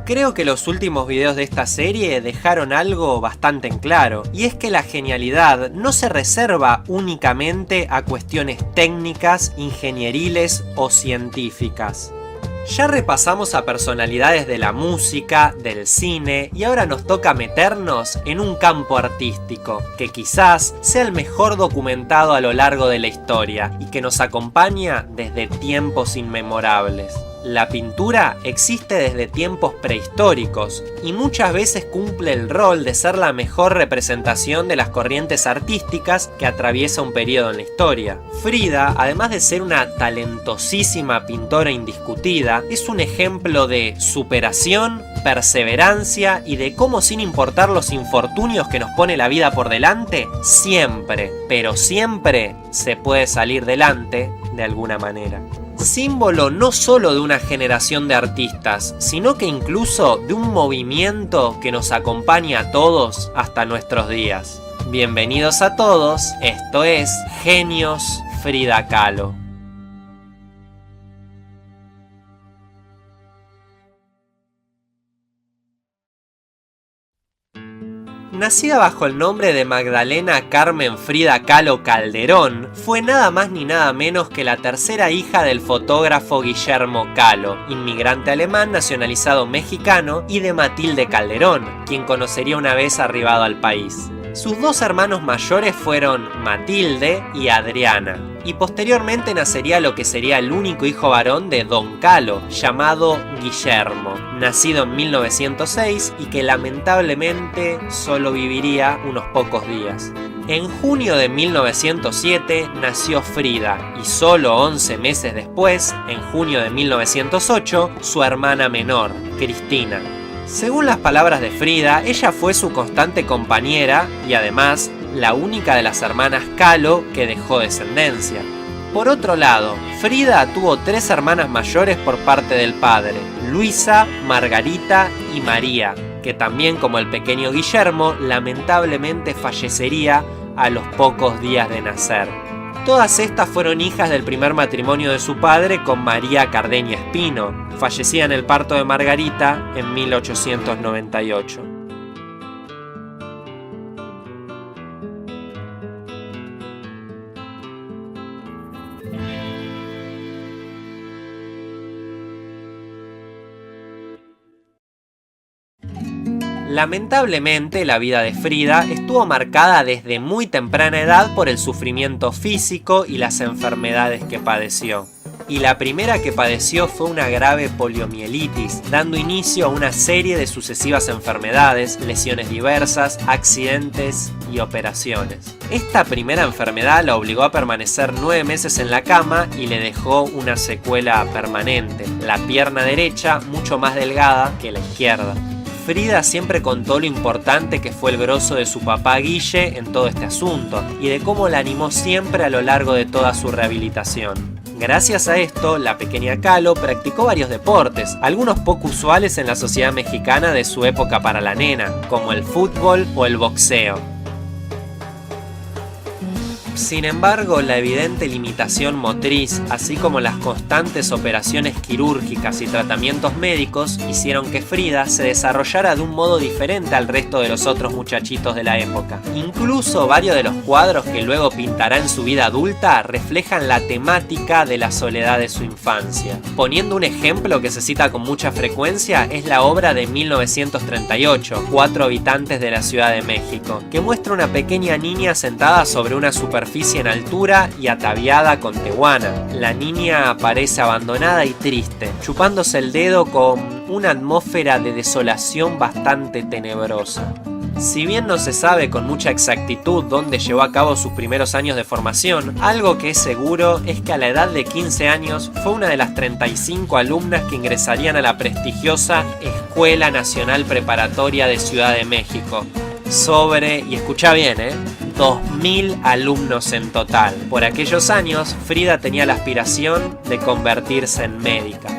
Creo que los últimos videos de esta serie dejaron algo bastante en claro, y es que la genialidad no se reserva únicamente a cuestiones técnicas, ingenieriles o científicas. Ya repasamos a personalidades de la música, del cine, y ahora nos toca meternos en un campo artístico, que quizás sea el mejor documentado a lo largo de la historia, y que nos acompaña desde tiempos inmemorables. La pintura existe desde tiempos prehistóricos, y muchas veces cumple el rol de ser la mejor representación de las corrientes artísticas que atraviesa un periodo en la historia. Frida, además de ser una talentosísima pintora indiscutida, es un ejemplo de superación, perseverancia y de cómo, sin importar los infortunios que nos pone la vida por delante, siempre, pero siempre se puede salir delante de alguna manera. Símbolo no solo de una generación de artistas, sino que incluso de un movimiento que nos acompaña a todos hasta nuestros días. Bienvenidos a todos, esto es Genios Frida Kahlo. Nacida bajo el nombre de Magdalena Carmen Frida Kahlo Calderón, fue nada más ni nada menos que la tercera hija del fotógrafo Guillermo Kahlo, inmigrante alemán nacionalizado mexicano, y de Matilde Calderón, quien conocería una vez arribado al país. Sus dos hermanos mayores fueron Matilde y Adriana, y posteriormente nacería lo que sería el único hijo varón de Don Kahlo, llamado Guillermo, nacido en 1906 y que lamentablemente solo viviría unos pocos días. En junio de 1907 nació Frida, y solo 11 meses después, en junio de 1908, su hermana menor, Cristina. Según las palabras de Frida, ella fue su constante compañera y además la única de las hermanas Kahlo que dejó descendencia. Por otro lado, Frida tuvo 3 hermanas mayores por parte del padre, Luisa, Margarita y María, que también como el pequeño Guillermo, lamentablemente fallecería a los pocos días de nacer. Todas estas fueron hijas del primer matrimonio de su padre con María Cardeña Espino, fallecida en el parto de Margarita en 1898. Lamentablemente, la vida de Frida estuvo marcada desde muy temprana edad por el sufrimiento físico y las enfermedades que padeció. Y la primera que padeció fue una grave poliomielitis, dando inicio a una serie de sucesivas enfermedades, lesiones diversas, accidentes y operaciones. Esta primera enfermedad la obligó a permanecer 9 meses en la cama y le dejó una secuela permanente, la pierna derecha mucho más delgada que la izquierda. Frida siempre contó lo importante que fue el grosso de su papá Guille en todo este asunto y de cómo la animó siempre a lo largo de toda su rehabilitación. Gracias a esto, la pequeña Kahlo practicó varios deportes, algunos poco usuales en la sociedad mexicana de su época para la nena, como el fútbol o el boxeo. Sin embargo, la evidente limitación motriz, así como las constantes operaciones quirúrgicas y tratamientos médicos, hicieron que Frida se desarrollara de un modo diferente al resto de los otros muchachitos de la época. Incluso varios de los cuadros que luego pintará en su vida adulta reflejan la temática de la soledad de su infancia. Poniendo un ejemplo que se cita con mucha frecuencia, es la obra de 1938, 4 habitantes de la Ciudad de México, que muestra una pequeña niña sentada sobre una superficie en altura y ataviada con tehuana. La niña aparece abandonada y triste, chupándose el dedo con una atmósfera de desolación bastante tenebrosa. Si bien no se sabe con mucha exactitud dónde llevó a cabo sus primeros años de formación, algo que es seguro es que a la edad de 15 años fue una de las 35 alumnas que ingresarían a la prestigiosa Escuela Nacional Preparatoria de Ciudad de México. Y escucha bien, 2000 alumnos en total. Por aquellos años, Frida tenía la aspiración de convertirse en médica.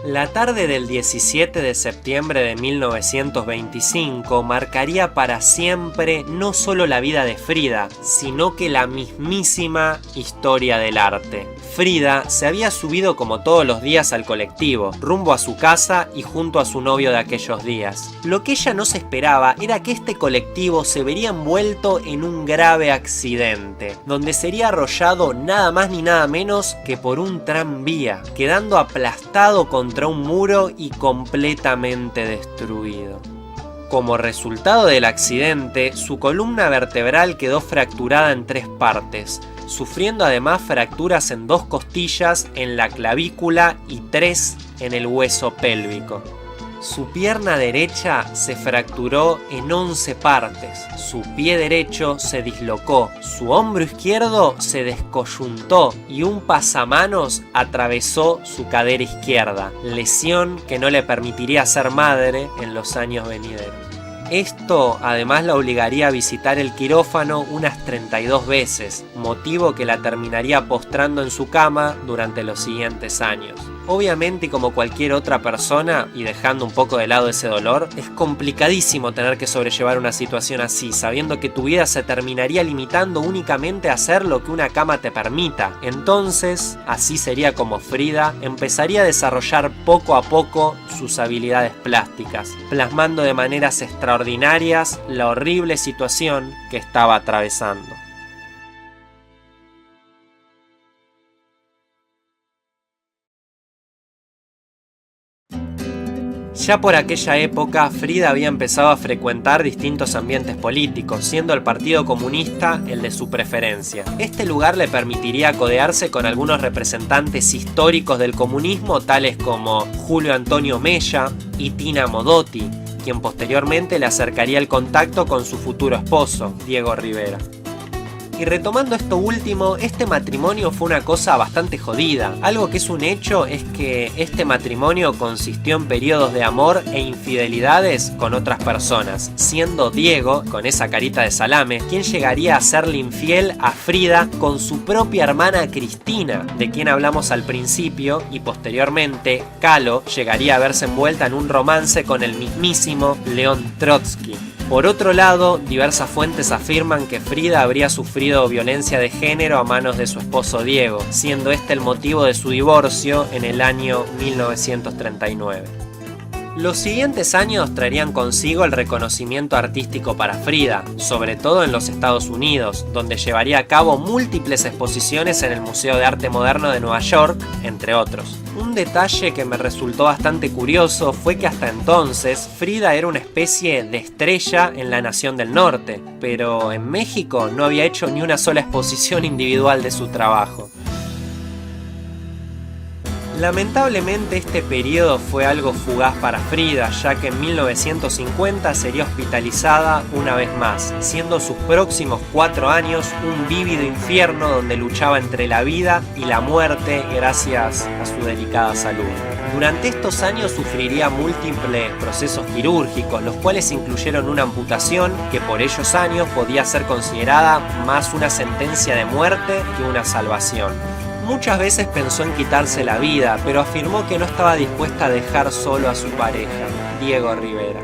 La tarde del 17 de septiembre de 1925 marcaría para siempre no solo la vida de Frida, sino que la mismísima historia del arte. Frida se había subido como todos los días al colectivo, rumbo a su casa y junto a su novio de aquellos días. Lo que ella no se esperaba era que este colectivo se vería envuelto en un grave accidente, donde sería arrollado nada más ni nada menos que por un tranvía, quedando aplastado contra un muro y completamente destruido. Como resultado del accidente, su columna vertebral quedó fracturada en 3 partes, sufriendo además fracturas en 2 costillas, en la clavícula y 3 en el hueso pélvico. Su pierna derecha se fracturó en 11 partes, su pie derecho se dislocó, su hombro izquierdo se descoyuntó y un pasamanos atravesó su cadera izquierda, lesión que no le permitiría ser madre en los años venideros. Esto además la obligaría a visitar el quirófano unas 32 veces, motivo que la terminaría postrando en su cama durante los siguientes años. Obviamente, y como cualquier otra persona, y dejando un poco de lado ese dolor, es complicadísimo tener que sobrellevar una situación así, sabiendo que tu vida se terminaría limitando únicamente a hacer lo que una cama te permita. Entonces, así sería como Frida empezaría a desarrollar poco a poco sus habilidades plásticas, plasmando de maneras extraordinarias la horrible situación que estaba atravesando. Ya por aquella época, Frida había empezado a frecuentar distintos ambientes políticos, siendo el Partido Comunista el de su preferencia. Este lugar le permitiría codearse con algunos representantes históricos del comunismo, tales como Julio Antonio Mella y Tina Modotti, quien posteriormente le acercaría el contacto con su futuro esposo, Diego Rivera. Y retomando esto último, este matrimonio fue una cosa bastante jodida. Algo que es un hecho es que este matrimonio consistió en periodos de amor e infidelidades con otras personas, siendo Diego, con esa carita de salame, quien llegaría a serle infiel a Frida con su propia hermana Cristina, de quien hablamos al principio, y posteriormente Kahlo llegaría a verse envuelta en un romance con el mismísimo León Trotsky. Por otro lado, diversas fuentes afirman que Frida habría sufrido violencia de género a manos de su esposo Diego, siendo este el motivo de su divorcio en el año 1939. Los siguientes años traerían consigo el reconocimiento artístico para Frida, sobre todo en los Estados Unidos, donde llevaría a cabo múltiples exposiciones en el Museo de Arte Moderno de Nueva York, entre otros. Un detalle que me resultó bastante curioso fue que hasta entonces Frida era una especie de estrella en la Nación del Norte, pero en México no había hecho ni una sola exposición individual de su trabajo. Lamentablemente este periodo fue algo fugaz para Frida, ya que en 1950 sería hospitalizada una vez más, siendo sus próximos 4 años un vívido infierno donde luchaba entre la vida y la muerte gracias a su delicada salud. Durante estos años sufriría múltiples procesos quirúrgicos, los cuales incluyeron una amputación que por ellos años podía ser considerada más una sentencia de muerte que una salvación. Muchas veces pensó en quitarse la vida, pero afirmó que no estaba dispuesta a dejar solo a su pareja, Diego Rivera.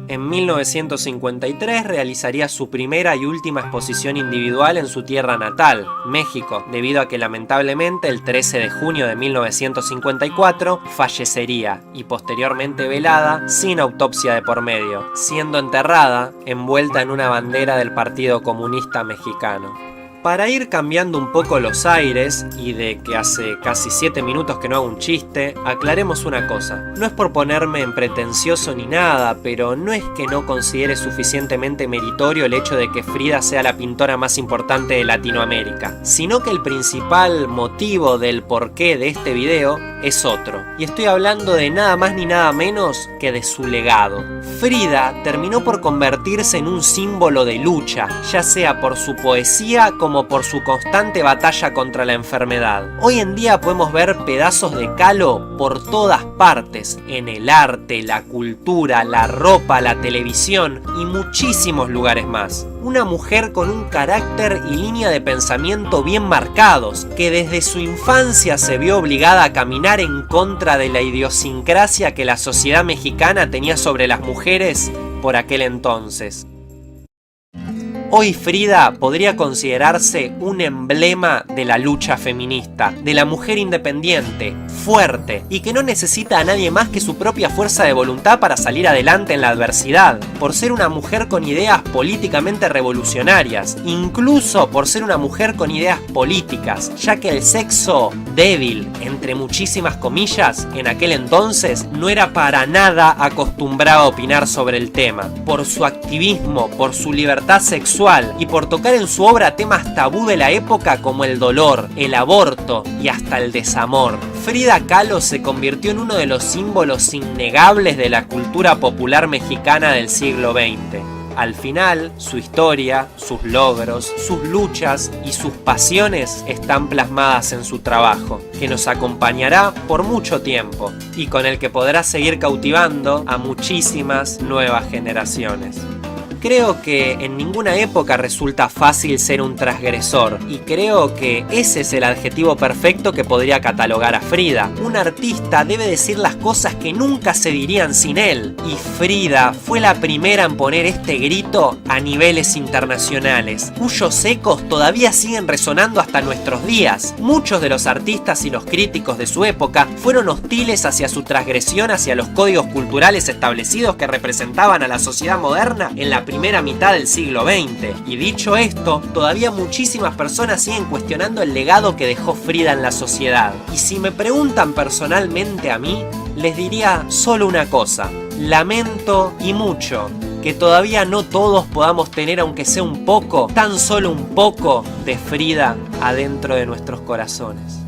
En 1953 realizaría su primera y última exposición individual en su tierra natal, México, debido a que lamentablemente el 13 de junio de 1954 fallecería y posteriormente velada sin autopsia de por medio, siendo enterrada envuelta en una bandera del Partido Comunista Mexicano. Para ir cambiando un poco los aires, y de que hace casi 7 minutos que no hago un chiste, aclaremos una cosa. No es por ponerme en pretencioso ni nada, pero no es que no considere suficientemente meritorio el hecho de que Frida sea la pintora más importante de Latinoamérica, sino que el principal motivo del porqué de este video es otro, y estoy hablando de nada más ni nada menos que de su legado. Frida terminó por convertirse en un símbolo de lucha, ya sea por su poesía como como por su constante batalla contra la enfermedad. Hoy en día podemos ver pedazos de Kahlo por todas partes, en el arte, la cultura, la ropa, la televisión y muchísimos lugares más. Una mujer con un carácter y línea de pensamiento bien marcados, que desde su infancia se vio obligada a caminar en contra de la idiosincrasia que la sociedad mexicana tenía sobre las mujeres por aquel entonces. Hoy Frida podría considerarse un emblema de la lucha feminista, de la mujer independiente, fuerte y que no necesita a nadie más que su propia fuerza de voluntad para salir adelante en la adversidad, por ser una mujer con ideas políticamente revolucionarias, incluso por ser una mujer con ideas políticas, ya que el sexo débil, entre muchísimas comillas, en aquel entonces no era para nada acostumbrado a opinar sobre el tema, por su activismo, por su libertad sexual y por tocar en su obra temas tabú de la época como el dolor, el aborto y hasta el desamor. Frida Kahlo se convirtió en uno de los símbolos innegables de la cultura popular mexicana del siglo XX. Al final, su historia, sus logros, sus luchas y sus pasiones están plasmadas en su trabajo, que nos acompañará por mucho tiempo y con el que podrá seguir cautivando a muchísimas nuevas generaciones. Creo que en ninguna época resulta fácil ser un transgresor y creo que ese es el adjetivo perfecto que podría catalogar a Frida. Un artista debe decir las cosas que nunca se dirían sin él y Frida fue la primera en poner este grito a niveles internacionales, cuyos ecos todavía siguen resonando hasta nuestros días. Muchos de los artistas y los críticos de su época fueron hostiles hacia su transgresión hacia los códigos culturales establecidos que representaban a la sociedad moderna en la primera mitad del siglo XX. Y dicho esto, todavía muchísimas personas siguen cuestionando el legado que dejó Frida en la sociedad. Y si me preguntan personalmente a mí, les diría solo una cosa: lamento y mucho que todavía no todos podamos tener, aunque sea un poco, tan solo un poco, de Frida adentro de nuestros corazones.